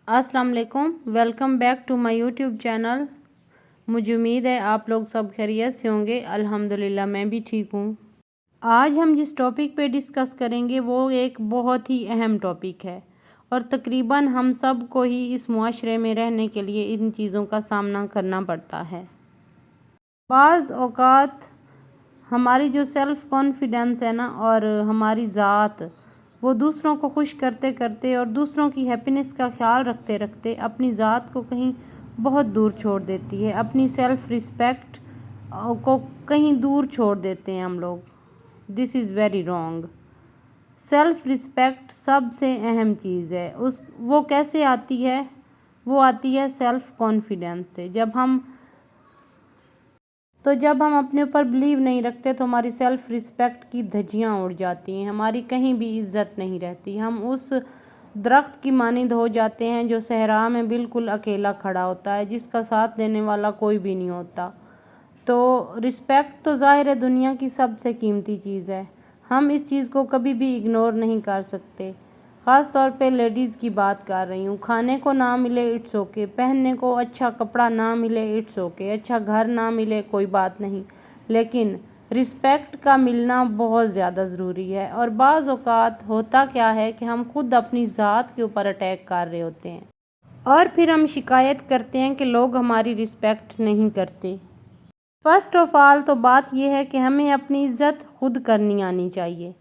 अस्सलाम वालेकुम, welcome back to my YouTube channel. मुझे उम्मीद है आप लोग सब खैरियत से होंगे। अल्हम्दुलिल्लाह मैं भी ठीक हूँ। आज हम जिस टॉपिक पे डिस्कस करेंगे वो एक बहुत ही अहम टॉपिक है और तकरीबन हम सब को ही इस मुआशरे में रहने के लिए इन चीज़ों का सामना करना पड़ता है। बाज़ औक़ात हमारी जो सेल्फ़ कॉन्फिडेंस है ना और हमारी ज़ात वो दूसरों को खुश करते करते और दूसरों की हैप्पीनेस का ख्याल रखते रखते अपनी ज़ात को कहीं बहुत दूर छोड़ देती है। अपनी सेल्फ़ रिस्पेक्ट को कहीं दूर छोड़ देते हैं हम लोग। This is very wrong. Self respect सबसे अहम चीज़ है। वो कैसे आती है? वो आती है सेल्फ़ कॉन्फिडेंस से। जब हम अपने ऊपर बिलीव नहीं रखते तो हमारी सेल्फ़ रिस्पेक्ट की धज्जियाँ उड़ जाती हैं, हमारी कहीं भी इज़्ज़त नहीं रहती। हम उस दरख्त की मानिंद हो जाते हैं जो सहरा में बिल्कुल अकेला खड़ा होता है, जिसका साथ देने वाला कोई भी नहीं होता। तो रिस्पेक्ट तो ज़ाहिर है दुनिया की सबसे कीमती चीज़ है। हम इस चीज़ को कभी भी इग्नोर नहीं कर सकते। ख़ास तौर पे लेडीज़ की बात कर रही हूँ। खाने को ना मिले इट्स ओके, पहनने को अच्छा कपड़ा ना मिले इट्स ओके, अच्छा घर ना मिले कोई बात नहीं, लेकिन रिस्पेक्ट का मिलना बहुत ज़्यादा ज़रूरी है। और बाज़ औक़ात होता क्या है कि हम खुद अपनी ज़ात के ऊपर अटैक कर रहे होते हैं और फिर हम शिकायत करते हैं कि लोग हमारी रिस्पेक्ट नहीं करते। फ़र्स्ट ऑफ़ ऑल तो बात यह है कि हमें अपनी इज़्ज़त खुद करनी आनी चाहिए।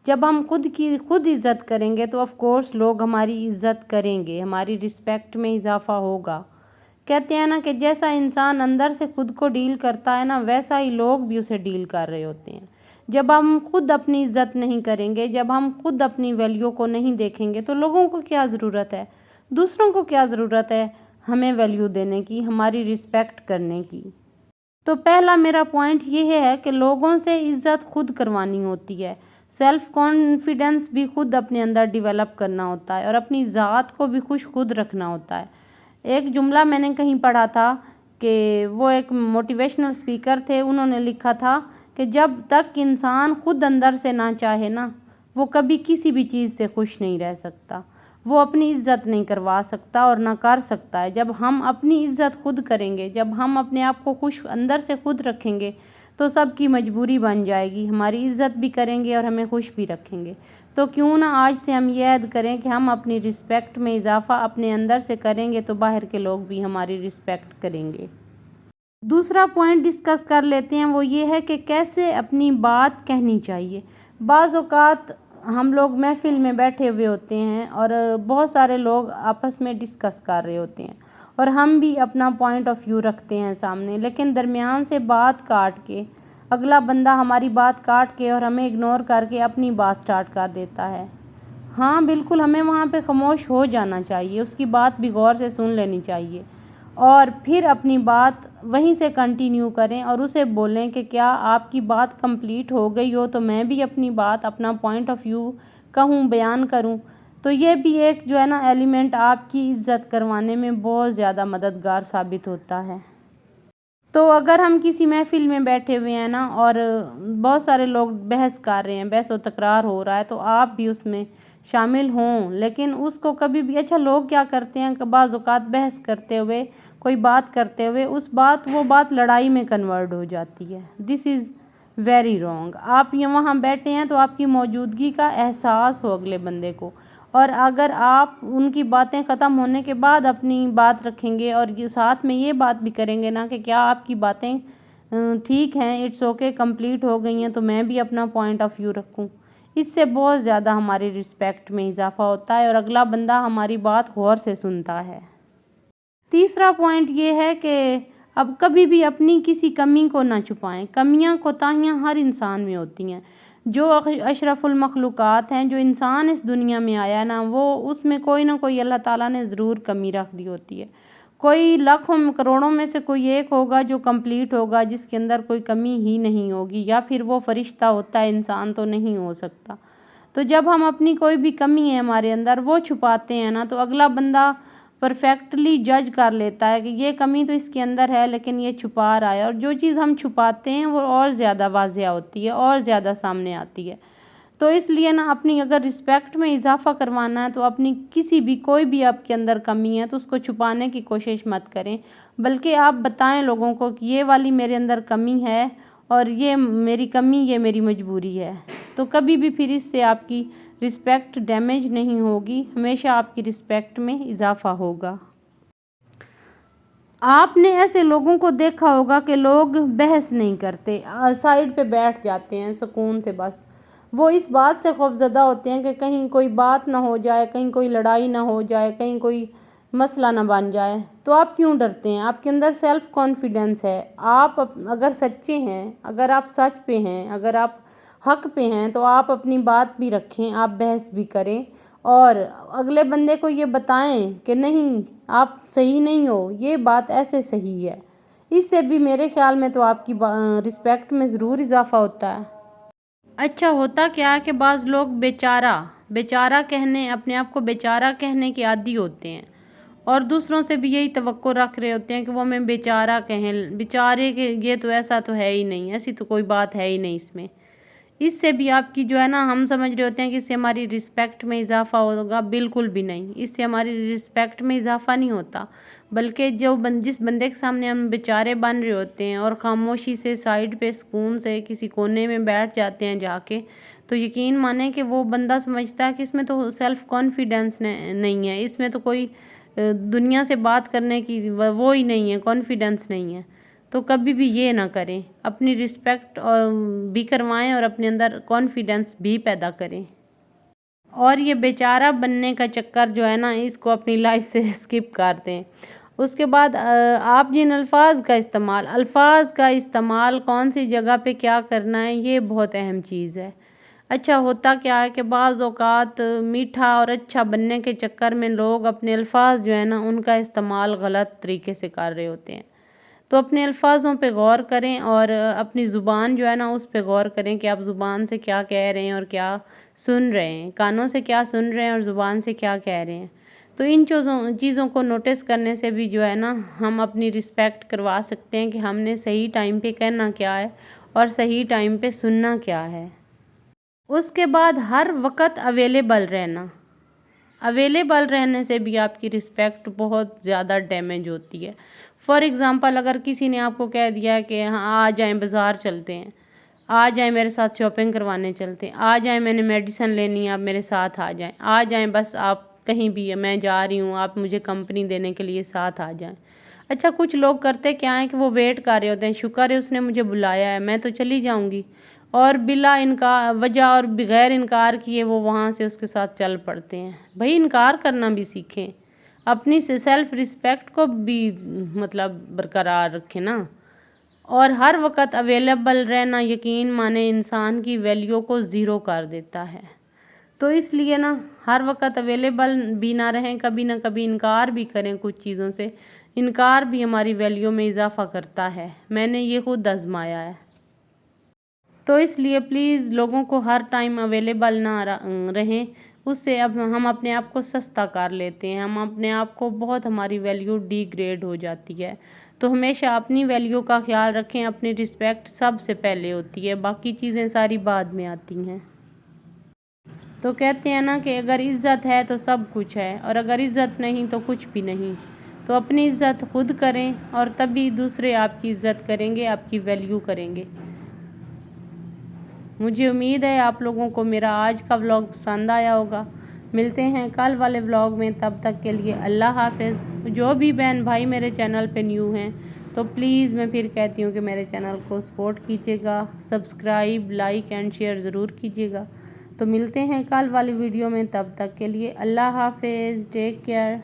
जब हम खुद इज़्ज़त करेंगे तो ऑफ़ कोर्स लोग हमारी इज़्ज़त करेंगे, हमारी रिस्पेक्ट में इजाफ़ा होगा। कहते हैं ना कि जैसा इंसान अंदर से खुद को डील करता है ना, वैसा ही लोग भी उसे डील कर रहे होते हैं। जब हम खुद अपनी इज़्ज़त नहीं करेंगे, जब हम खुद अपनी वैल्यू को नहीं देखेंगे तो लोगों को क्या ज़रूरत है, दूसरों को क्या ज़रूरत है हमें वैल्यू देने की, हमारी रिस्पेक्ट करने की। तो पहला मेरा पॉइंट ये है कि लोगों से इज़्ज़त खुद करवानी होती है। सेल्फ़ कॉन्फिडेंस भी खुद अपने अंदर डेवलप करना होता है और अपनी ज़ात को भी खुद रखना होता है। एक जुमला मैंने कहीं पढ़ा था कि वो एक मोटिवेशनल स्पीकर थे, उन्होंने लिखा था कि जब तक इंसान खुद अंदर से ना चाहे ना, वो कभी किसी भी चीज़ से खुश नहीं रह सकता। वो अपनी इज़्ज़त नहीं करवा सकता और ना कर सकता है। जब हम अपनी इज़्ज़त खुद करेंगे, जब हम अपने आप को खुश अंदर से खुद रखेंगे तो सबकी मजबूरी बन जाएगी। हमारी इज़्ज़त भी करेंगे और हमें खुश भी रखेंगे। तो क्यों ना आज से हम ये ऐद करें कि हम अपनी रिस्पेक्ट में इजाफ़ा अपने अंदर से करेंगे तो बाहर के लोग भी हमारी रिस्पेक्ट करेंगे। दूसरा पॉइंट डिस्कस कर लेते हैं, वो ये है कि कैसे अपनी बात कहनी चाहिए। बाज़ औक़ात हम लोग महफ़िल में बैठे हुए होते हैं और बहुत सारे लोग आपस में डिस्कस कर रहे होते हैं और हम भी अपना पॉइंट ऑफ व्यू रखते हैं सामने, लेकिन दरमियान से बात काट के अगला बंदा हमारी बात काट के और हमें इग्नोर करके अपनी बात स्टार्ट कर देता है। हाँ बिल्कुल, हमें वहाँ पे खामोश हो जाना चाहिए, उसकी बात भी गौर से सुन लेनी चाहिए और फिर अपनी बात वहीं से कंटिन्यू करें और उसे बोलें कि क्या आपकी बात कंप्लीट हो गई हो तो मैं भी अपनी बात, अपना पॉइंट ऑफ व्यू कहूँ, बयान करूँ। तो ये भी एक जो है ना एलिमेंट आपकी इज़्ज़त करवाने में बहुत ज़्यादा मददगार साबित होता है। तो अगर हम किसी महफ़िल में बैठे हुए हैं ना और बहुत सारे लोग बहस कर रहे हैं, बहस व तकरार हो रहा है, तो आप भी उसमें शामिल हों, लेकिन उसको कभी भी अच्छा लोग क्या करते हैं कि बाज़ औक़ात बहस करते हुए, कोई बात करते हुए वो बात लड़ाई में कन्वर्ट हो जाती है। This is very wrong. आप वहाँ बैठे हैं तो आपकी मौजूदगी का एहसास हो अगले बंदे को, और अगर आप उनकी बातें ख़त्म होने के बाद अपनी बात रखेंगे और ये साथ में ये बात भी करेंगे ना कि क्या आपकी बातें ठीक हैं, इट्स ओके, कंप्लीट हो गई हैं, तो मैं भी अपना पॉइंट ऑफ व्यू रखूं, इससे बहुत ज़्यादा हमारी रिस्पेक्ट में इजाफ़ा होता है और अगला बंदा हमारी बात गौर से सुनता है। तीसरा पॉइंट ये है कि अब कभी भी अपनी किसी कमी को ना छुपाएं। कमियां कोताहियां हर इंसान में होती हैं। जो अशरफुल मखलूक़ात हैं, जो इंसान इस दुनिया में आया ना, वो उसमें कोई ना कोई अल्लाह ताला ने ज़रूर कमी रख दी होती है। कोई लाखों करोड़ों में से कोई एक होगा जो कंप्लीट होगा, जिसके अंदर कोई कमी ही नहीं होगी, या फिर वो फरिश्ता होता है, इंसान तो नहीं हो सकता। तो जब हम अपनी कोई भी कमी है हमारे अंदर वो छुपाते हैं ना, तो अगला बंदा परफेक्टली जज कर लेता है कि ये कमी तो इसके अंदर है लेकिन ये छुपा रहा है, और जो चीज़ हम छुपाते हैं वो और ज़्यादा वाज़िया होती है और ज़्यादा सामने आती है। تو اس لیے نا اپنی اگر رسپیکٹ میں اضافہ کروانا ہے تو اپنی کسی بھی کوئی بھی آپ کے اندر کمی ہے تو اس کو چھپانے کی کوشش مت کریں، بلکہ آپ بتائیں لوگوں کو کہ یہ والی میرے اندر کمی ہے اور یہ میری کمی، یہ میری مجبوری ہے۔ تو کبھی بھی پھر اس سے آپ کی رسپیکٹ ڈیمیج نہیں ہوگی، ہمیشہ آپ کی رسپیکٹ میں اضافہ ہوگا۔ آپ نے ایسے لوگوں کو دیکھا ہوگا کہ لوگ بحث نہیں کرتے، سائڈ پہ بیٹھ جاتے ہیں سکون سے، بس وہ اس بات سے خوفزدہ ہوتے ہیں کہ کہیں کوئی بات نہ ہو جائے، کہیں کوئی لڑائی نہ ہو جائے، کہیں کوئی مسئلہ نہ بن جائے۔ تو آپ کیوں ڈرتے ہیں؟ آپ کے اندر سیلف کانفیڈنس ہے، آپ اگر سچے ہیں، اگر آپ سچ پہ ہیں، اگر آپ حق پہ ہیں تو آپ اپنی بات بھی رکھیں، آپ بحث بھی کریں اور اگلے بندے کو یہ بتائیں کہ نہیں آپ صحیح نہیں ہو، یہ بات ایسے صحیح ہے۔ اس سے بھی میرے خیال میں تو آپ کی رسپیکٹ میں ضرور اضافہ ہوتا ہے۔ اچھا ہوتا کیا ہے کہ بعض لوگ بیچارہ کہنے، اپنے آپ کو بیچارہ کہنے کے عادی ہوتے ہیں اور دوسروں سے بھی یہی توقع رکھ رہے ہوتے ہیں کہ وہ ہمیں بیچارہ کہیں، بیچارے کے یہ تو ایسا تو ہے ہی نہیں، ایسی تو کوئی بات ہے ہی نہیں اس میں۔ اس سے بھی آپ کی جو ہے نا، ہم سمجھ رہے ہوتے ہیں کہ اس سے ہماری رسپیکٹ میں اضافہ ہوگا، بالکل بھی نہیں، اس سے ہماری رسپیکٹ میں اضافہ نہیں ہوتا، بلکہ جس بندے کے سامنے ہم بیچارے بن رہے ہوتے ہیں اور خاموشی سے سائڈ پہ سکون سے کسی کونے میں بیٹھ جاتے ہیں جا کے، تو یقین مانیں کہ وہ بندہ سمجھتا ہے کہ اس میں تو سیلف کانفیڈنس نہیں ہے، اس میں تو کوئی دنیا سے بات کرنے کی وہ ہی نہیں ہے، کانفیڈنس نہیں ہے۔ تو کبھی بھی یہ نہ کریں، اپنی رسپیکٹ بھی کروائیں اور اپنے اندر کانفیڈنس بھی پیدا کریں۔ اور یہ بیچارہ بننے کا چکر جو ہے نا، اس کو اپنی لائف سے اسکپ کر دیں۔ اس کے بعد آپ جن الفاظ کا استعمال کون سی جگہ پہ کیا کرنا ہے، یہ بہت اہم چیز ہے۔ اچھا ہوتا کیا ہے کہ بعض اوقات میٹھا اور اچھا بننے کے چکر میں لوگ اپنے الفاظ جو ہے نا، ان کا استعمال غلط طریقے سے کر رہے ہوتے ہیں۔ تو اپنے الفاظوں پہ غور کریں اور اپنی زبان جو ہے نا، اس پہ غور کریں کہ آپ زبان سے کیا کہہ رہے ہیں اور کیا سن رہے ہیں، کانوں سے کیا سن رہے ہیں اور زبان سے کیا کہہ رہے ہیں۔ تو ان چیزوں کو نوٹس کرنے سے بھی جو ہے نا، ہم اپنی رسپیکٹ کروا سکتے ہیں کہ ہم نے صحیح ٹائم پہ کہنا کیا ہے اور صحیح ٹائم پہ سننا کیا ہے۔ اس کے بعد ہر وقت اویلیبل رہنے سے بھی آپ کی رسپیکٹ بہت زیادہ ڈیمیج ہوتی ہے۔ فار ایگزامپل، اگر کسی نے آپ کو کہہ دیا کہ ہاں آ جائیں بازار چلتے ہیں، آ جائیں میرے ساتھ شاپنگ کروانے چلتے ہیں، آ جائیں میں نے میڈیسن لینی ہے آپ میرے ساتھ آ جائیں بس آپ کہیں بھی میں جا رہی ہوں آپ مجھے کمپنی دینے کے لیے ساتھ آ جائیں۔ اچھا کچھ لوگ کرتے کیا ہیں کہ وہ ویٹ کر رہے ہوتے ہیں، شکر ہے اس نے مجھے بلایا ہے میں تو چلی جاؤں گی، اور بلا انکار وجہ اور بغیر انکار کیے وہ وہاں سے اس کے ساتھ چل پڑتے ہیں۔ بھائی انکار کرنا بھی سیکھیں، اپنی سیلف رسپیکٹ کو بھی برقرار رکھیں نا۔ اور ہر وقت اویلیبل رہنا یقین مانے انسان کی ویلیو کو زیرو کر دیتا ہے۔ تو اس لیے نا ہر وقت اویلیبل بھی نہ رہیں، کبھی نہ کبھی انکار بھی کریں کچھ چیزوں سے، انکار بھی ہماری ویلیو میں اضافہ کرتا ہے، میں نے یہ خود آزمایا ہے۔ تو اس لیے پلیز لوگوں کو ہر ٹائم اویلیبل نہ رہیں، اس سے اب ہم اپنے آپ کو سستا کر لیتے ہیں، ہم اپنے آپ کو ہماری ویلیو ڈی گریڈ ہو جاتی ہے۔ تو ہمیشہ اپنی ویلیو کا خیال رکھیں، اپنی رسپیکٹ سب سے پہلے ہوتی ہے، باقی چیزیں ساری بعد میں آتی ہیں۔ تو کہتے ہیں نا کہ اگر عزت ہے تو سب کچھ ہے اور اگر عزت نہیں تو کچھ بھی نہیں۔ تو اپنی عزت خود کریں اور تبھی دوسرے آپ کی عزت کریں گے، آپ کی ویلیو کریں گے۔ مجھے امید ہے آپ لوگوں کو میرا آج کا ولاگ پسند آیا ہوگا۔ ملتے ہیں کل والے ولاگ میں، تب تک کے لیے اللہ حافظ۔ جو بھی بہن بھائی میرے چینل پہ نیو ہیں تو پلیز میں پھر کہتی ہوں کہ میرے چینل کو سپورٹ کیجیے گا، سبسکرائب، لائک اینڈ شیئر ضرور کیجیے گا۔ تو ملتے ہیں کل والی ویڈیو میں، تب تک کے لیے اللہ حافظ، ٹیک کیئر۔